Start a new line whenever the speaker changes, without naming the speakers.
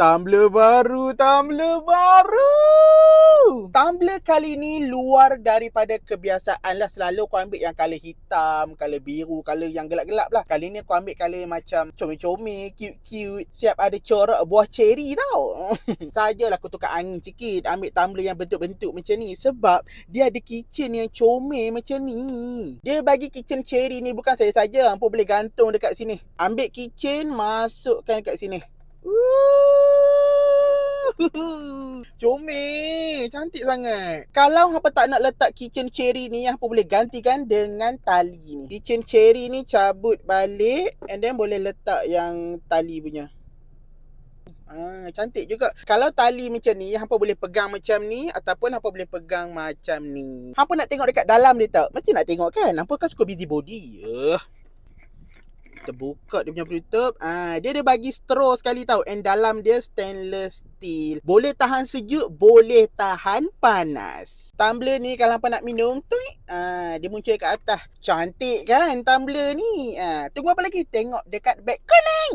Tumbler baru, tumbler baru. Tumbler kali ni luar daripada kebiasaan lah. Selalu aku ambil yang colour hitam, colour biru, colour yang gelap-gelap lah. Kali ni aku ambil colour macam comel-comel, cute-cute. Siap ada corak buah cherry tau. Sajalah aku tukar angin sikit, ambil tumbler yang bentuk-bentuk macam ni. Sebab dia ada kitchen yang comel macam ni. Dia bagi kitchen cherry ni bukan saya saja. Hampa boleh gantung dekat sini. Ambil kitchen, masukkan dekat sini. Comel, cantik sangat. Kalau hampa tak nak letak kitchen cherry ni, hampa boleh gantikan dengan tali ni. Kitchen cherry ni cabut balik and then boleh letak yang tali punya. Cantik juga. Kalau tali macam ni, hampa boleh pegang macam ni ataupun hampa boleh pegang macam ni. Hampa nak tengok dekat dalam dia tak? Mesti nak tengok kan? Hampa kan suka busybody. Kita buka dia punya penutup. Dia ada bagi straw sekali tau. And dalam dia stainless steel. Boleh tahan sejuk, boleh tahan panas. Tumbler ni kalau hampa nak minum, dia muncul kat atas. Cantik kan tumbler ni? Tunggu apa lagi? Tengok dekat back kanan.